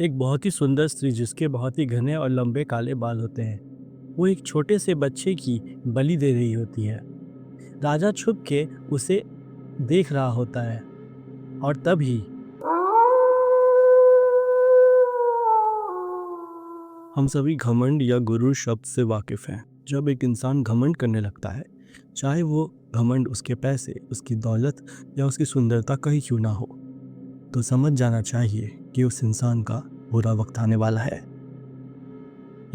एक बहुत ही सुंदर स्त्री जिसके बहुत ही घने और लंबे काले बाल होते हैं। वो एक छोटे से बच्चे की बलि दे रही होती है। राजा छुप के उसे देख रहा होता है और तभी हम सभी घमंड या गुरूर शब्द से वाकिफ हैं। जब एक इंसान घमंड करने लगता है, चाहे वो घमंड उसके पैसे, उसकी दौलत या उसकी सुंदरता का ही क्यों ना हो, तो समझ जाना चाहिए कि उस इंसान का बुरा वक्त आने वाला है।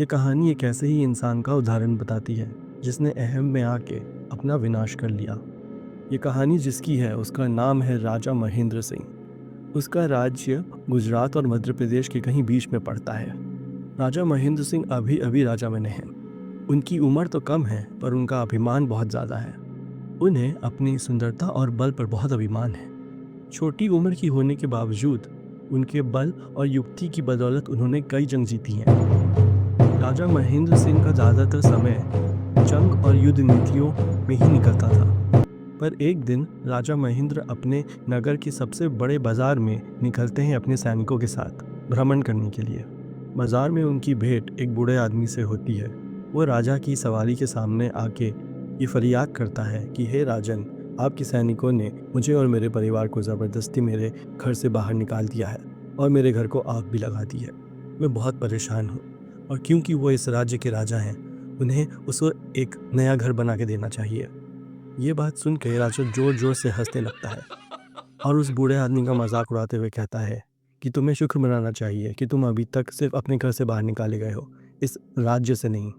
ये कहानी एक ऐसे ही इंसान का उदाहरण बताती है जिसने अहम में आके अपना विनाश कर लिया। ये कहानी जिसकी है उसका नाम है राजा महेंद्र सिंह। उसका राज्य गुजरात और मध्य प्रदेश के कहीं बीच में पड़ता है। राजा महेंद्र सिंह अभी अभी राजा बने हैं। उनकी उम्र तो कम है पर उनका अभिमान बहुत ज़्यादा है। उन्हें अपनी सुंदरता और बल पर बहुत अभिमान है। छोटी उम्र की होने के बावजूद उनके बल और युक्ति की बदौलत उन्होंने कई जंग जीती हैं। राजा महेंद्र सिंह का ज़्यादातर समय जंग और युद्ध नीतियों में ही निकलता था। पर एक दिन राजा महेंद्र अपने नगर के सबसे बड़े बाजार में निकलते हैं अपने सैनिकों के साथ भ्रमण करने के लिए। बाजार में उनकी भेंट एक बूढ़े आदमी से होती है। वो राजा की सवारी के सामने आके ये फरियाद करता है कि हे राजन, आपके सैनिकों ने मुझे और मेरे परिवार को ज़बरदस्ती मेरे घर से बाहर निकाल दिया है और मेरे घर को आग भी लगा दी है। मैं बहुत परेशान हूँ और क्योंकि वो इस राज्य के राजा हैं, उन्हें उसको एक नया घर बना के देना चाहिए। ये बात सुन के राजा जोर जोर से हंसने लगता है और उस बूढ़े आदमी का मजाक उड़ाते हुए कहता है कि तुम्हें शुक्र मनाना चाहिए कि तुम अभी तक सिर्फ अपने घर से बाहर निकाले गए हो, इस राज्य से नहीं।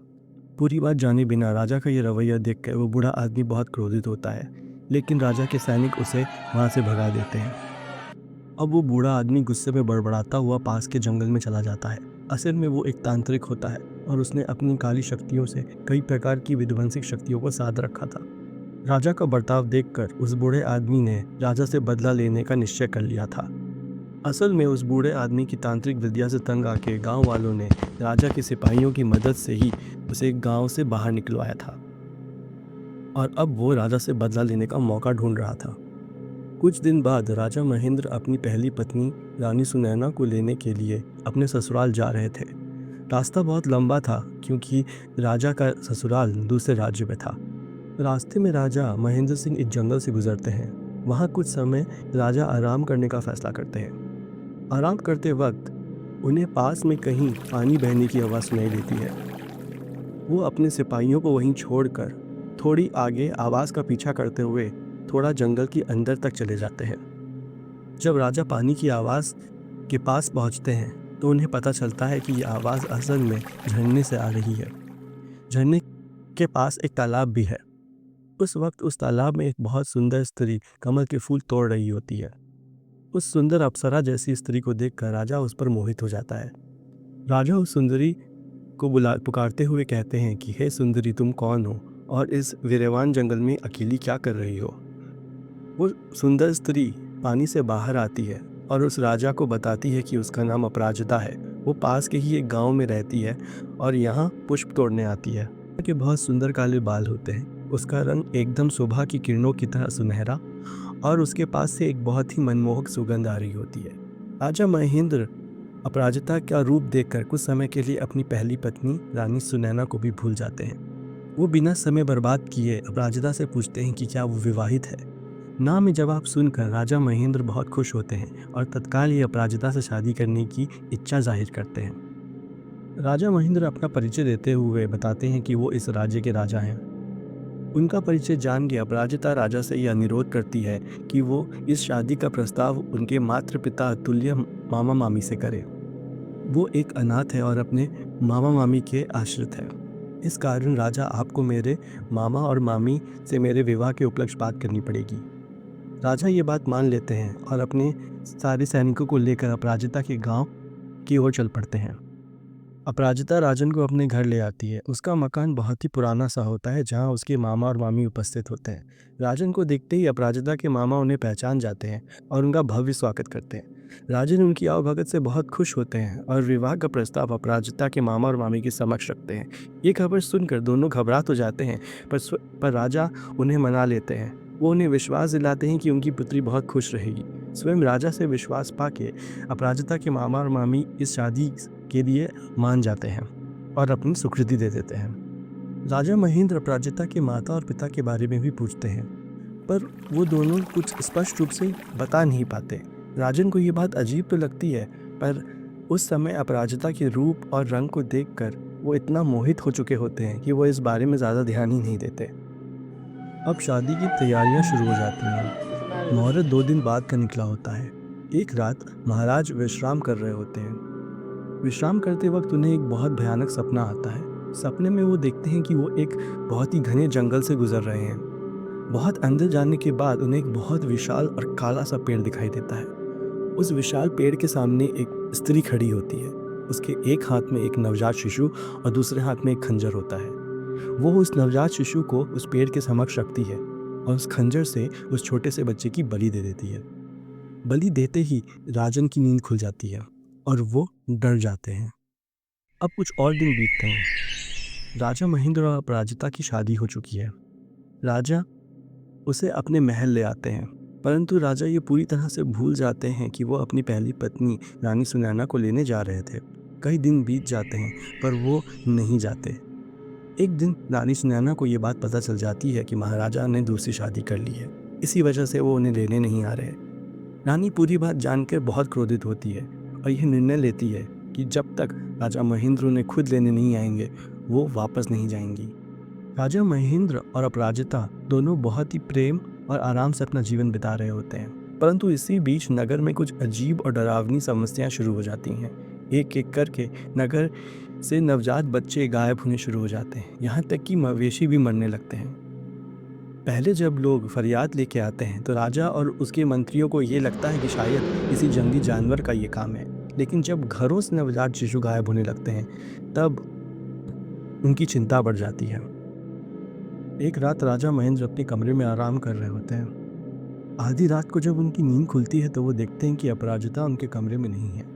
पूरी बात जाने बिना राजा का ये रवैया देख कर वो बूढ़ा आदमी बहुत क्रोधित होता है, लेकिन राजा के सैनिक उसे वहाँ से भगा देते हैं। अब वो बूढ़ा आदमी गुस्से में बड़बड़ाता हुआ पास के जंगल में चला जाता है। असल में वो एक तांत्रिक होता है और उसने अपनी काली शक्तियों से कई प्रकार की विध्वंसक शक्तियों को साध रखा था। राजा का बर्ताव देखकर उस बूढ़े आदमी ने राजा से बदला लेने का निश्चय कर लिया था। असल में उस बूढ़े आदमी की तांत्रिक विद्या से तंग आके गांव वालों ने राजा के सिपाहियों की मदद से ही उसे गांव से बाहर निकलवाया था और अब वो राजा से बदला लेने का मौका ढूंढ रहा था। कुछ दिन बाद राजा महेंद्र अपनी पहली पत्नी रानी सुनैना को लेने के लिए अपने ससुराल जा रहे थे। रास्ता बहुत लंबा था क्योंकि राजा का ससुराल दूसरे राज्य में था। रास्ते में राजा महेंद्र सिंह एक जंगल से गुजरते हैं। वहाँ कुछ समय राजा आराम करने का फैसला करते हैं। आराम करते वक्त उन्हें पास में कहीं पानी बहने की आवाज़ सुनाई देती है। वो अपने सिपाहियों को वहीं छोड़कर थोड़ी आगे आवाज़ का पीछा करते हुए थोड़ा जंगल के अंदर तक चले जाते हैं। जब राजा पानी की आवाज़ के पास पहुंचते हैं तो उन्हें पता चलता है कि ये आवाज़ असल में झरने से आ रही है। झरने के पास एक तालाब भी है। उस वक्त उस तालाब में एक बहुत सुंदर स्त्री कमल के फूल तोड़ रही होती है। उस सुंदर अप्सरा जैसी स्त्री को देखकर राजा उस पर मोहित हो जाता है। राजा उस सुंदरी को पुकारते हुए कहते हैं कि हे सुंदरी, तुम कौन हो और इस वीरान जंगल में अकेली क्या कर रही हो। वो सुंदर स्त्री पानी से बाहर आती है और उस राजा को बताती है कि उसका नाम अपराजिता है। वो पास के ही एक गांव में रहती है और यहाँ पुष्प तोड़ने आती है। के बहुत सुंदर काले बाल होते हैं। उसका रंग एकदम सुबह की किरणों की तरह सुनहरा और उसके पास से एक बहुत ही मनमोहक सुगंध आ रही होती है। राजा महेंद्र अपराजिता का रूप देखकर कुछ समय के लिए अपनी पहली पत्नी रानी सुनैना को भी भूल जाते हैं। वो बिना समय बर्बाद किए अपराजिता से पूछते हैं कि क्या वो विवाहित है। ना में जवाब सुनकर राजा महेंद्र बहुत खुश होते हैं और तत्काल ही अपराजिता से शादी करने की इच्छा जाहिर करते हैं। राजा महेंद्र अपना परिचय देते हुए बताते हैं कि वो इस राज्य के राजा हैं। उनका परिचय जान के अपराजिता राजा से यह अनुरोध करती है कि वो इस शादी का प्रस्ताव उनके मात्र पिता तुल्य मामा मामी से करे। वो एक अनाथ है और अपने मामा मामी के आश्रित है। इस कारण राजा आपको मेरे मामा और मामी से मेरे विवाह के उपलक्ष्य बात करनी पड़ेगी। राजा ये बात मान लेते हैं और अपने सारे सैनिकों को लेकर अपराजिता के गांव की ओर चल पड़ते हैं। अपराजिता राजन को अपने घर ले आती है। उसका मकान बहुत ही पुराना सा होता है जहां उसके मामा और मामी उपस्थित होते हैं। राजन को देखते ही अपराजिता के मामा उन्हें पहचान जाते हैं और उनका भव्य स्वागत करते हैं। राजन उनकी आवभगत से बहुत खुश होते हैं और विवाह का प्रस्ताव अपराजिता के मामा और मामी के समक्ष रखते हैं। ये खबर सुनकर दोनों घबरा तो जाते हैं पर राजा उन्हें मना लेते हैं। वो उन्हें विश्वास दिलाते हैं कि उनकी पुत्री बहुत खुश रहेगी। स्वयं राजा से विश्वास पाके अपराजिता के मामा और मामी इस शादी के लिए मान जाते हैं और अपनी स्वीकृति दे देते हैं। राजा महेंद्र अपराजिता के माता और पिता के बारे में भी पूछते हैं, पर वो दोनों कुछ स्पष्ट रूप से बता नहीं पाते। राजन को ये बात अजीब तो लगती है, पर उस समय अपराजिता के रूप और रंग को देखकर वो इतना मोहित हो चुके होते हैं कि वो इस बारे में ज़्यादा ध्यान ही नहीं देते। अब शादी की तैयारियां शुरू हो जाती हैं। मुहूर्त 2 दिन बाद का निकला होता है। एक रात महाराज विश्राम कर रहे होते हैं। विश्राम करते वक्त उन्हें एक बहुत भयानक सपना आता है। सपने में वो देखते हैं कि वो एक बहुत ही घने जंगल से गुजर रहे हैं। बहुत अंदर जाने के बाद उन्हें एक बहुत विशाल और काला सा पेड़ दिखाई देता है। उस विशाल पेड़ के सामने एक स्त्री खड़ी होती है। उसके एक हाथ में एक नवजात शिशु और दूसरे हाथ में एक खंजर होता है। वो उस नवजात शिशु को उस पेड़ के समक्ष रखती है और उस खंजर से उस छोटे से बच्चे की बलि दे देती है। बलि देते ही राजन की नींद खुल जाती है और वो डर जाते हैं। अब कुछ और दिन बीतते हैं। राजा महेंद्र और अपराजिता की शादी हो चुकी है। राजा उसे अपने महल ले आते हैं, परंतु राजा ये पूरी तरह से भूल जाते हैं कि वो अपनी पहली पत्नी रानी सुनैना को लेने जा रहे थे। कई दिन बीत जाते हैं पर वो नहीं जाते। एक दिन रानी सुनैना को ये बात पता चल जाती है कि महाराजा ने दूसरी शादी कर ली है, इसी वजह से वो उन्हें लेने नहीं आ रहे। रानी पूरी बात जानकर बहुत क्रोधित होती है और यह निर्णय लेती है कि जब तक राजा महेंद्र उन्हें खुद लेने नहीं आएंगे वो वापस नहीं जाएंगी। राजा महेंद्र और अपराजिता दोनों बहुत ही प्रेम और आराम से अपना जीवन बिता रहे होते हैं, परंतु इसी बीच नगर में कुछ अजीब और डरावनी समस्याएं शुरू हो जाती हैं। एक एक करके नगर से नवजात बच्चे गायब होने शुरू हो जाते हैं, यहाँ तक कि मवेशी भी मरने लगते हैं। पहले जब लोग फरियाद लेके आते हैं तो राजा और उसके मंत्रियों को ये लगता है कि शायद किसी जंगली जानवर का ये काम है, लेकिन जब घरों से नवजात शिशु गायब होने लगते हैं तब उनकी चिंता बढ़ जाती है। एक रात राजा महेंद्र अपने कमरे में आराम कर रहे होते हैं। आधी रात को जब उनकी नींद खुलती है तो वो देखते हैं कि अपराजिता उनके कमरे में नहीं है।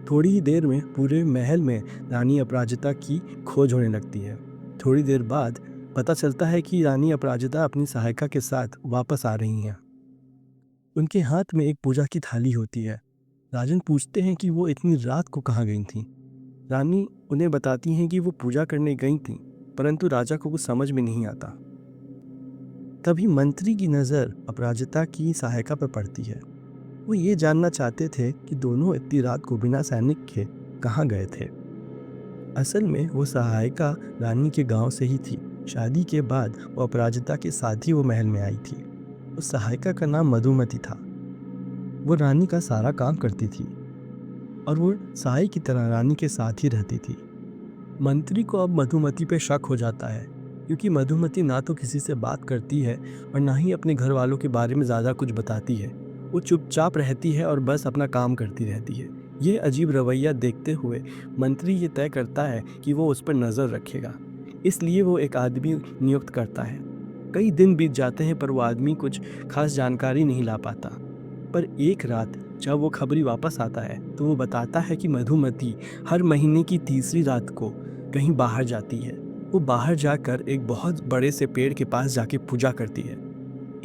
थोड़ी ही देर में पूरे महल में रानी अपराजिता की खोज होने लगती है। थोड़ी देर बाद पता चलता है कि रानी अपराजिता अपनी सहायिका के साथ वापस आ रही हैं। उनके हाथ में एक पूजा की थाली होती है। राजन पूछते हैं कि वो इतनी रात को कहाँ गई थीं। रानी उन्हें बताती हैं कि वो पूजा करने गई थीं, परंतु राजा को कुछ समझ में नहीं आता। तभी मंत्री की नज़र अपराजिता की सहायिका पर पड़ती है। वो ये जानना चाहते थे कि दोनों इतनी रात को बिना सैनिक के कहाँ गए थे। असल में वो सहायिका रानी के गांव से ही थी। शादी के बाद वो अपराजिता के साथ ही वो महल में आई थी। उस सहायिका का नाम मधुमती था। वो रानी का सारा काम करती थी और वो सहाय की तरह रानी के साथ ही रहती थी। मंत्री को अब मधुमती पे शक हो जाता है, क्योंकि मधुमती ना तो किसी से बात करती है और ना ही अपने घर वालों के बारे में ज़्यादा कुछ बताती है। वो चुपचाप रहती है और बस अपना काम करती रहती है। ये अजीब रवैया देखते हुए मंत्री ये तय करता है कि वो उस पर नज़र रखेगा। इसलिए वो एक आदमी नियुक्त करता है। कई दिन बीत जाते हैं पर वो आदमी कुछ खास जानकारी नहीं ला पाता। पर एक रात जब वो खबरी वापस आता है तो वो बताता है कि मधुमती हर महीने की तीसरी रात को कहीं बाहर जाती है। वो बाहर जाकर एक बहुत बड़े से पेड़ के पास जाके पूजा करती है।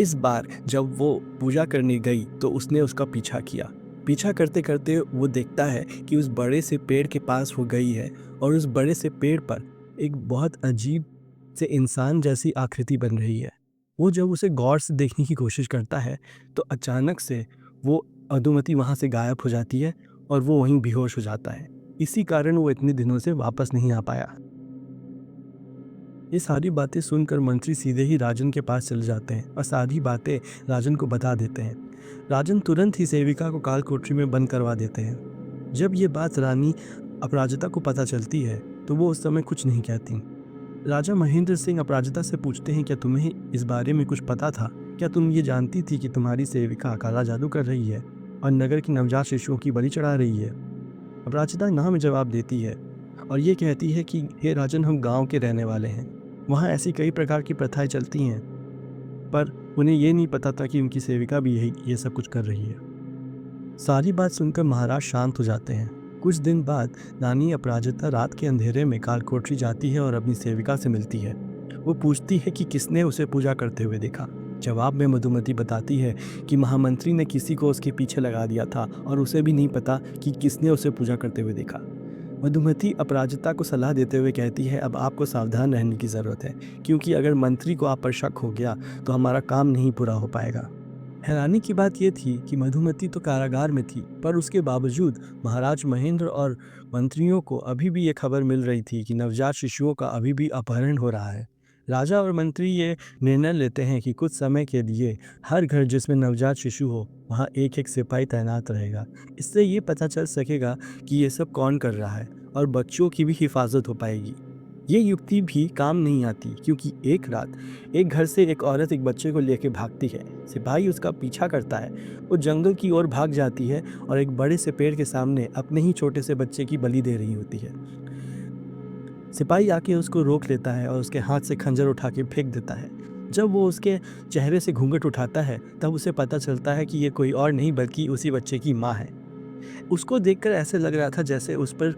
इस बार जब वो पूजा करने गई तो उसने उसका पीछा किया। पीछा करते करते वो देखता है कि उस बड़े से पेड़ के पास वो गई है और उस बड़े से पेड़ पर एक बहुत अजीब से इंसान जैसी आकृति बन रही है। वो जब उसे गौर से देखने की कोशिश करता है तो अचानक से वो मधुमती वहाँ से गायब हो जाती है और वो वहीं बेहोश हो जाता है। इसी कारण वो इतने दिनों से वापस नहीं आ पाया। ये सारी बातें सुनकर मंत्री सीधे ही राजन के पास चले जाते हैं और सारी बातें राजन को बता देते हैं। राजन तुरंत ही सेविका को काल कोठरी में बंद करवा देते हैं। जब ये बात रानी अपराजिता को पता चलती है तो वो उस समय कुछ नहीं कहती। राजा महेंद्र सिंह अपराजिता से पूछते हैं, क्या तुम्हें इस बारे में कुछ पता था? क्या तुम ये जानती थी कि तुम्हारी सेविका काला जादू कर रही है और नगर की नवजात शिशुओं की बलि चढ़ा रही है? अपराजिता ना में जवाब देती है और ये कहती है कि हे राजन, हम गांव के रहने वाले हैं। वहाँ ऐसी कई प्रकार की प्रथाएं चलती हैं, पर उन्हें ये नहीं पता था कि उनकी सेविका भी ये सब कुछ कर रही है। सारी बात सुनकर महाराज शांत हो जाते हैं। कुछ दिन बाद रानी अपराजिता रात के अंधेरे में कालकोठरी जाती है और अपनी सेविका से मिलती है। वो पूछती है कि किसने उसे पूजा करते हुए देखा। जवाब में मधुमती बताती है कि महामंत्री ने किसी को उसके पीछे लगा दिया था और उसे भी नहीं पता कि किसने उसे पूजा करते हुए देखा। मधुमती अपराजिता को सलाह देते हुए कहती है, अब आपको सावधान रहने की ज़रूरत है, क्योंकि अगर मंत्री को आप पर शक हो गया तो हमारा काम नहीं पूरा हो पाएगा। हैरानी की बात यह थी कि मधुमती तो कारागार में थी, पर उसके बावजूद महाराज महेंद्र और मंत्रियों को अभी भी ये खबर मिल रही थी कि नवजात शिशुओं का अभी भी अपहरण हो रहा है। राजा और मंत्री ये निर्णय लेते हैं कि कुछ समय के लिए हर घर जिसमें नवजात शिशु हो वहाँ एक एक सिपाही तैनात रहेगा। इससे ये पता चल सकेगा कि ये सब कौन कर रहा है और बच्चों की भी हिफाजत हो पाएगी। ये युक्ति भी काम नहीं आती, क्योंकि एक रात एक घर से एक औरत एक बच्चे को लेकर भागती है। सिपाही उसका पीछा करता है। वो जंगल की ओर भाग जाती है और एक बड़े से पेड़ के सामने अपने ही छोटे से बच्चे की बलि दे रही होती है। सिपाही आके उसको रोक लेता है और उसके हाथ से खंजर उठा के फेंक देता है। जब वो उसके चेहरे से घूंघट उठाता है तब उसे पता चलता है कि ये कोई और नहीं बल्कि उसी बच्चे की माँ है। उसको देखकर ऐसे लग रहा था जैसे उस पर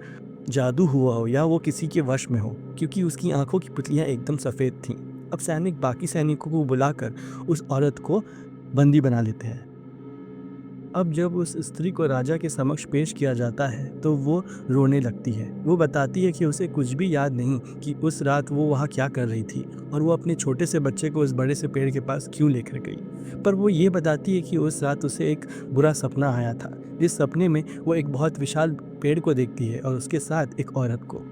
जादू हुआ हो या वो किसी के वश में हो, क्योंकि उसकी आंखों की पुतलियां एकदम सफ़ेद थीं। अब सैनिक बाकी सैनिकों को बुलाकर उस औरत को बंदी बना लेते हैं। अब जब उस स्त्री को राजा के समक्ष पेश किया जाता है तो वो रोने लगती है। वो बताती है कि उसे कुछ भी याद नहीं कि उस रात वो वहाँ क्या कर रही थी और वो अपने छोटे से बच्चे को उस बड़े से पेड़ के पास क्यों लेकर गई। पर वो ये बताती है कि उस रात उसे एक बुरा सपना आया था, जिस सपने में वो एक बहुत विशाल पेड़ को देखती है और उसके साथ एक औरत को।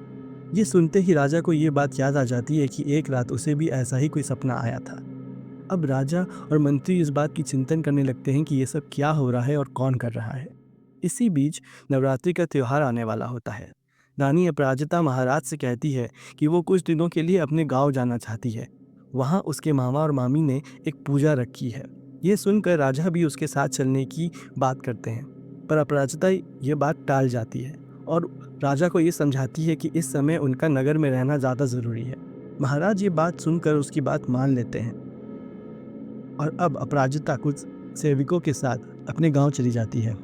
ये सुनते ही राजा को ये बात याद आ जाती है कि एक रात उसे भी ऐसा ही कोई सपना आया था। अब राजा और मंत्री इस बात की चिंतन करने लगते हैं कि ये सब क्या हो रहा है और कौन कर रहा है। इसी बीच नवरात्रि का त्यौहार आने वाला होता है। रानी अपराजिता महाराज से कहती है कि वो कुछ दिनों के लिए अपने गांव जाना चाहती है। वहाँ उसके मामा और मामी ने एक पूजा रखी है। ये सुनकर राजा भी उसके साथ चलने की बात करते हैं, पर अपराजिता ये बात टाल जाती है और राजा को ये समझाती है कि इस समय उनका नगर में रहना ज़्यादा ज़रूरी है। महाराज ये बात सुनकर उसकी बात मान लेते हैं और अब अपराजिता कुछ सेवकों के साथ अपने गांव चली जाती है।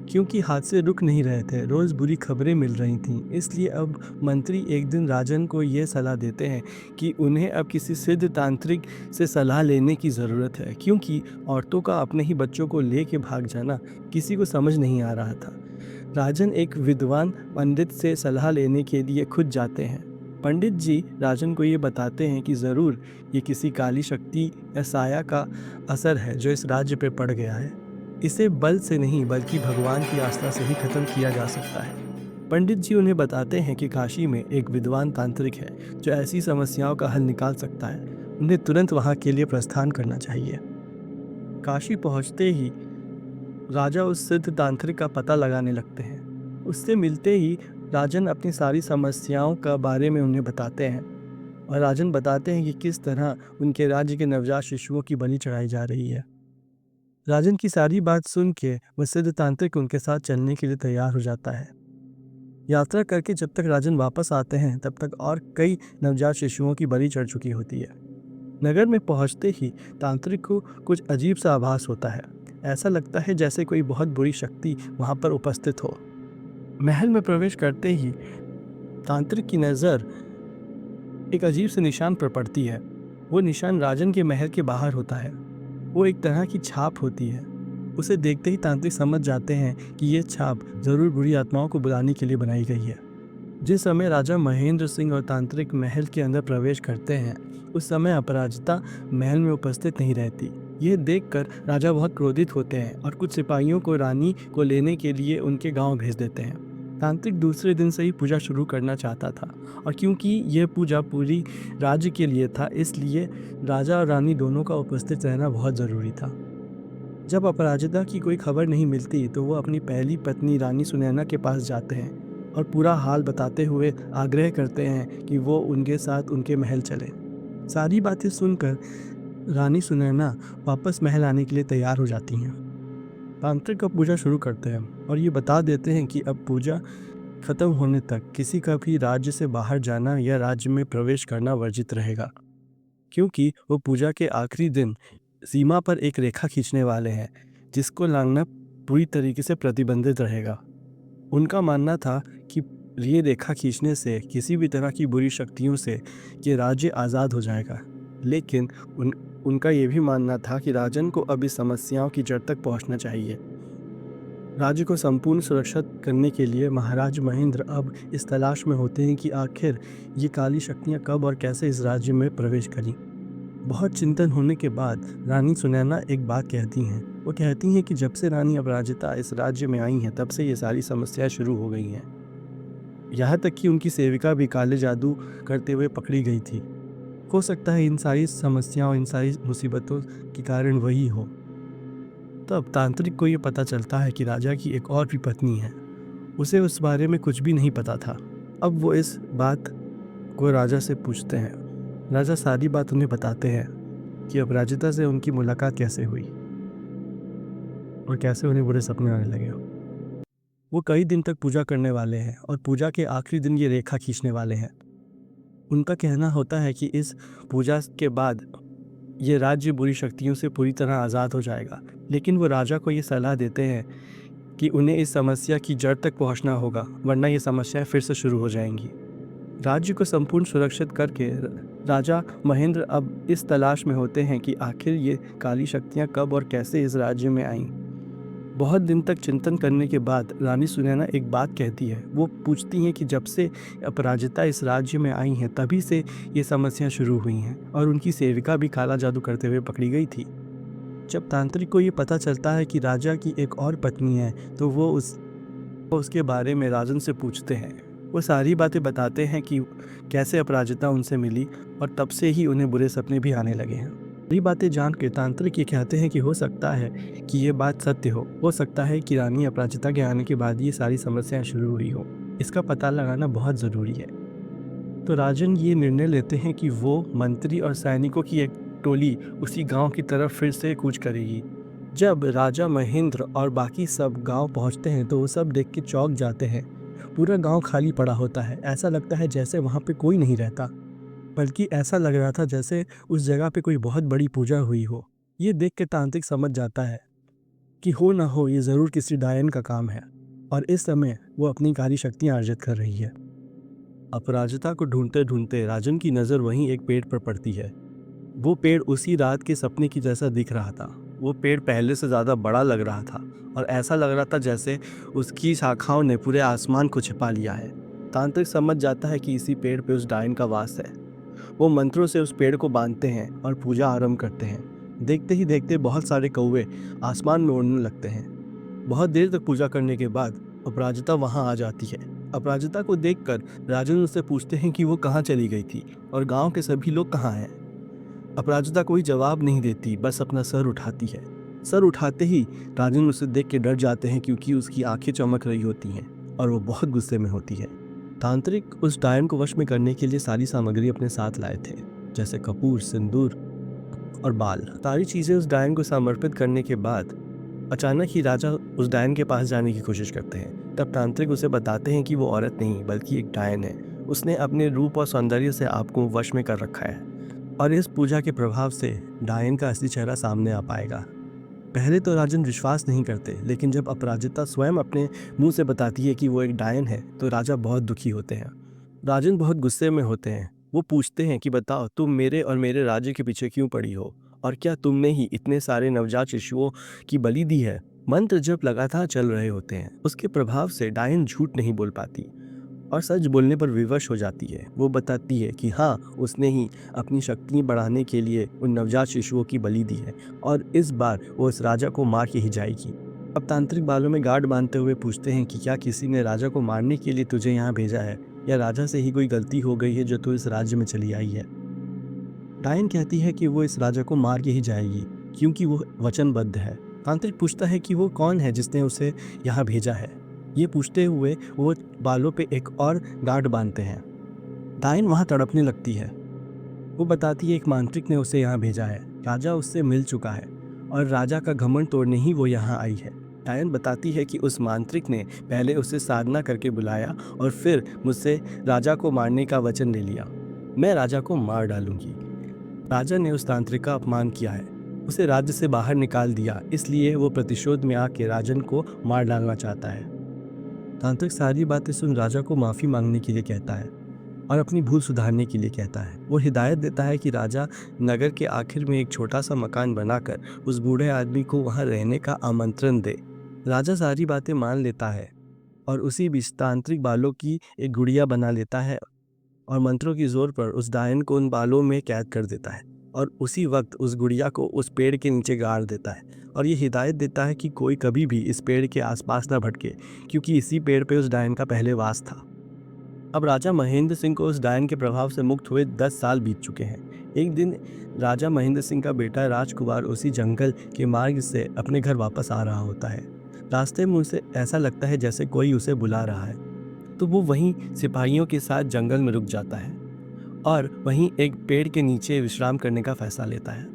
क्योंकि हादसे रुक नहीं रहे थे, रोज़ बुरी खबरें मिल रही थीं, इसलिए अब मंत्री एक दिन राजन को ये सलाह देते हैं कि उन्हें अब किसी सिद्ध तांत्रिक से सलाह लेने की ज़रूरत है, क्योंकि औरतों का अपने ही बच्चों को लेके भाग जाना किसी को समझ नहीं आ रहा था। राजन एक विद्वान पंडित से सलाह लेने के लिए खुद जाते हैं। पंडित जी राजन को ये बताते हैं कि ज़रूर ये किसी काली शक्ति या साया का असर है जो इस राज्य पे पड़ गया है। इसे बल से नहीं बल्कि भगवान की आस्था से ही खत्म किया जा सकता है। पंडित जी उन्हें बताते हैं कि काशी में एक विद्वान तांत्रिक है जो ऐसी समस्याओं का हल निकाल सकता है। उन्हें तुरंत वहाँ के लिए प्रस्थान करना चाहिए। काशी पहुँचते ही राजा उस सिद्ध तांत्रिक का पता लगाने लगते हैं। उससे मिलते ही राजन अपनी सारी समस्याओं का बारे में उन्हें बताते हैं और राजन बताते हैं कि किस तरह उनके राज्य के नवजात शिशुओं की बलि चढ़ाई जा रही है। राजन की सारी बात सुन के वह सिद्ध तांत्रिक उनके साथ चलने के लिए तैयार हो जाता है। यात्रा करके जब तक राजन वापस आते हैं तब तक और कई नवजात शिशुओं की बलि चढ़ चुकी होती है। नगर में पहुंचते ही तांत्रिक को कुछ अजीब सा आभास होता है। ऐसा लगता है जैसे कोई बहुत बुरी शक्ति वहां पर उपस्थित हो। महल में प्रवेश करते ही तांत्रिक की नज़र एक अजीब से निशान पर पड़ती है। वो निशान राजन के महल के बाहर होता है। वो एक तरह की छाप होती है। उसे देखते ही तांत्रिक समझ जाते हैं कि ये छाप जरूर बुरी आत्माओं को बुलाने के लिए बनाई गई है। जिस समय राजा महेंद्र सिंह और तांत्रिक महल के अंदर प्रवेश करते हैं उस समय अपराजिता महल में उपस्थित नहीं रहती। यह देखकर राजा बहुत क्रोधित होते हैं और कुछ सिपाहियों को रानी को लेने के लिए उनके गांव भेज देते हैं। तांत्रिक दूसरे दिन से ही पूजा शुरू करना चाहता था और क्योंकि यह पूजा पूरी राज्य के लिए था इसलिए राजा और रानी दोनों का उपस्थित रहना बहुत ज़रूरी था। जब अपराजिता की कोई खबर नहीं मिलती तो वो अपनी पहली पत्नी रानी सुनैना के पास जाते हैं और पूरा हाल बताते हुए आग्रह करते हैं कि वो उनके साथ उनके महल चले। सारी बातें सुनकर रानी सुनैना वापस महल आने के लिए तैयार हो जाती हैं। तांत्रिक अब पूजा शुरू करते हैं और ये बता देते हैं कि अब पूजा खत्म होने तक किसी का भी राज्य से बाहर जाना या राज्य में प्रवेश करना वर्जित रहेगा, क्योंकि वो पूजा के आखिरी दिन सीमा पर एक रेखा खींचने वाले हैं जिसको लांघना पूरी तरीके से प्रतिबंधित रहेगा। उनका मानना था कि ये रेखा खींचने से किसी भी तरह की बुरी शक्तियों से ये राज्य आज़ाद हो जाएगा, लेकिन उनका ये भी मानना था कि राजन को अब इस समस्याओं की जड़ तक पहुंचना चाहिए। राज्य को संपूर्ण सुरक्षित करने के लिए महाराज महेंद्र अब इस तलाश में होते हैं कि आखिर ये काली शक्तियाँ कब और कैसे इस राज्य में प्रवेश करी। बहुत चिंतन होने के बाद रानी सुनैना एक बात कहती हैं। वो कहती हैं कि जब से रानी अपराजिता इस राज्य में आई हैं तब से ये सारी समस्याएं शुरू हो गई हैं। यहाँ तक कि उनकी सेविका भी काले जादू करते हुए पकड़ी गई थी। हो सकता है इन सारी समस्याओं, इन सारी मुसीबतों के कारण वही हो। तब तांत्रिक को ये पता चलता है कि राजा की एक और भी पत्नी है। उसे उस बारे में कुछ भी नहीं पता था। अब वो इस बात को राजा से पूछते हैं। राजा सारी बात उन्हें बताते हैं कि अपराजिता से उनकी मुलाकात कैसे हुई और कैसे उन्हें बुरे सपने आने लगे। वो कई दिन तक पूजा करने वाले हैं और पूजा के आखिरी दिन ये रेखा खींचने वाले हैं। उनका कहना होता है कि इस पूजा के बाद ये राज्य बुरी शक्तियों से पूरी तरह आज़ाद हो जाएगा। लेकिन वो राजा को ये सलाह देते हैं कि उन्हें इस समस्या की जड़ तक पहुंचना होगा, वरना ये समस्याएं फिर से शुरू हो जाएंगी। राज्य को संपूर्ण सुरक्षित करके राजा महेंद्र अब इस तलाश में होते हैं कि आखिर ये काली शक्तियाँ कब और कैसे इस राज्य में आईं। बहुत दिन तक चिंतन करने के बाद रानी सुनैना एक बात कहती है। वो पूछती हैं कि जब से अपराजिता इस राज्य में आई हैं तभी से ये समस्याएं शुरू हुई हैं और उनकी सेविका भी काला जादू करते हुए पकड़ी गई थी। जब तांत्रिक को ये पता चलता है कि राजा की एक और पत्नी है तो वो उसके बारे में राजन से पूछते हैं। वो सारी बातें बताते हैं कि कैसे अपराजिता उनसे मिली और तब से ही उन्हें बुरे सपने भी आने लगे हैं। ये बातें जान के तांत्रिक ये कहते हैं कि हो सकता है कि ये बात सत्य हो सकता है कि रानी अपराजिता के आने के बाद ये सारी समस्याएं शुरू हुई हो। इसका पता लगाना बहुत ज़रूरी है। तो राजन ये निर्णय लेते हैं कि वो मंत्री और सैनिकों की एक टोली उसी गांव की तरफ फिर से कूच करेगी। जब राजा महेंद्र और बाकी सब गांव पहुंचते हैं तो वो सब देख के चौंक जाते हैं। पूरा गांव खाली पड़ा होता है। ऐसा लगता है जैसे वहाँ पे कोई नहीं रहता, बल्कि ऐसा लग रहा था जैसे उस जगह पे कोई बहुत बड़ी पूजा हुई हो। ये देख के तांत्रिक समझ जाता है कि हो ना हो ये ज़रूर किसी डायन का काम है और इस समय वो अपनी काली शक्तियाँ अर्जित कर रही है। अपराजिता को ढूंढते ढूंढते राजन की नज़र वहीं एक पेड़ पर पड़ती है। वो पेड़ उसी रात के सपने की जैसा दिख रहा था। वो पेड़ पहले से ज़्यादा बड़ा लग रहा था और ऐसा लग रहा था जैसे उसकी शाखाओं ने पूरे आसमान को छिपा लिया है। तांत्रिक समझ जाता है कि इसी पेड़ पे उस डायन का वास है। वो मंत्रों से उस पेड़ को बांधते हैं और पूजा आरंभ करते हैं। देखते ही देखते बहुत सारे कौवे आसमान में उड़ने लगते हैं। बहुत देर तक पूजा करने के बाद अपराजिता वहाँ आ जाती है। अपराजिता को देखकर राजन उससे पूछते हैं कि वो कहाँ चली गई थी और गांव के सभी लोग कहाँ हैं। अपराजिता कोई जवाब नहीं देती, बस अपना सर उठाती है। सर उठाते ही राजन उसे देख के डर जाते हैं क्योंकि उसकी आंखें चमक रही होती हैं और वो बहुत गुस्से में होती है। तांत्रिक उस डायन को वश में करने के लिए सारी सामग्री अपने साथ लाए थे, जैसे कपूर, सिंदूर और बाल। सारी चीज़ें उस डायन को समर्पित करने के बाद अचानक ही राजा उस डायन के पास जाने की कोशिश करते हैं। तब तांत्रिक उसे बताते हैं कि वो औरत नहीं बल्कि एक डायन है। उसने अपने रूप और सौंदर्य से आपको वश में कर रखा है और इस पूजा के प्रभाव से डायन का असली चेहरा सामने आ पाएगा। पहले तो राजन विश्वास नहीं करते, लेकिन जब अपराजिता स्वयं अपने मुंह से बताती है कि वो एक डायन है तो राजा बहुत दुखी होते हैं। राजन बहुत गुस्से में होते हैं। वो पूछते हैं कि बताओ, तुम मेरे और मेरे राज्य के पीछे क्यों पड़ी हो और क्या तुमने ही इतने सारे नवजात शिशुओं की बलि दी है। मंत्र जब लगातार चल रहे होते हैं उसके प्रभाव से डायन झूठ नहीं बोल पाती और सच बोलने पर विवश हो जाती है। वो बताती है कि हाँ, उसने ही अपनी शक्ति बढ़ाने के लिए उन नवजात शिशुओं की बलि दी है और इस बार वो इस राजा को मार के ही जाएगी। अब तांत्रिक बालों में गांठ बांधते हुए पूछते हैं कि क्या किसी ने राजा को मारने के लिए तुझे यहाँ भेजा है या राजा से ही कोई गलती हो गई है जो तू इस राज्य में चली आई है। डायन कहती है कि वो इस राजा को मार के ही जाएगी क्योंकि वो वचनबद्ध है। तांत्रिक पूछता है कि वो कौन है जिसने उसे यहाँ भेजा है। ये पूछते हुए वो बालों पे एक और गांठ बांधते हैं। डायन वहाँ तड़पने लगती है। वो बताती है एक मांत्रिक ने उसे यहाँ भेजा है। राजा उससे मिल चुका है और राजा का घमंड तोड़ने ही वो यहाँ आई है। डायन बताती है कि उस मांत्रिक ने पहले उसे साधना करके बुलाया और फिर मुझसे राजा को मारने का वचन ले लिया। मैं राजा को मार डालूंगी। राजा ने उस तांत्रिक का अपमान किया है, उसे राज्य से बाहर निकाल दिया, इसलिए वो प्रतिशोध में आके राजन को मार डालना चाहता है। तांत्रिक सारी बातें सुन राजा को माफ़ी मांगने के लिए कहता है। और अपनी भूल सुधारने के लिए कहता है। वो हिदायत देता है कि राजा नगर के आखिर में एक छोटा सा मकान बनाकर उस बूढ़े आदमी को वहाँ रहने का आमंत्रण दे। राजा सारी बातें मान लेता है और उसी बीच तांत्रिक बालों की एक गुड़िया बना लेता है और मंत्रों की जोर पर उस डायन को उन बालों में कैद कर देता है और उसी वक्त उस गुड़िया को उस पेड़ के नीचे गाड़ देता है और ये हिदायत देता है कि कोई कभी भी इस पेड़ के आसपास ना भटके, क्योंकि इसी पेड़ पे उस डायन का पहले वास था। अब राजा महेंद्र सिंह को उस डायन के प्रभाव से मुक्त हुए 10 साल बीत चुके हैं। एक दिन राजा महेंद्र सिंह का बेटा राजकुमार उसी जंगल के मार्ग से अपने घर वापस आ रहा होता है। रास्ते में उसे ऐसा लगता है जैसे कोई उसे बुला रहा है, तो वो वहीं सिपाहियों के साथ जंगल में रुक जाता है और वहीं एक पेड़ के नीचे विश्राम करने का फैसला लेता है।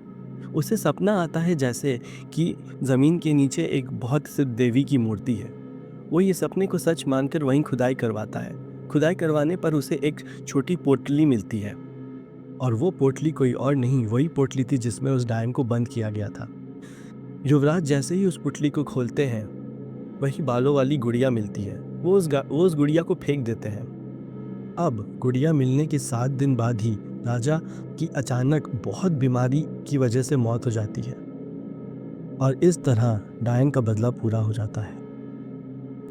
उसे सपना आता है जैसे कि ज़मीन के नीचे एक बहुत सिद्ध देवी की मूर्ति है। वो ये सपने को सच मानकर वहीं खुदाई करवाता है। खुदाई करवाने पर उसे एक छोटी पोटली मिलती है और वो पोटली कोई और नहीं, वही पोटली थी जिसमें उस डायन को बंद किया गया था। युवराज जैसे ही उस पोटली को खोलते हैं, वही बालों वाली गुड़िया मिलती है। वो उस गुड़िया को फेंक देते हैं। अब गुड़िया मिलने के 7 दिन बाद ही राजा की अचानक बहुत बीमारी की वजह से मौत हो जाती है और इस तरह डायन का बदला पूरा हो जाता है।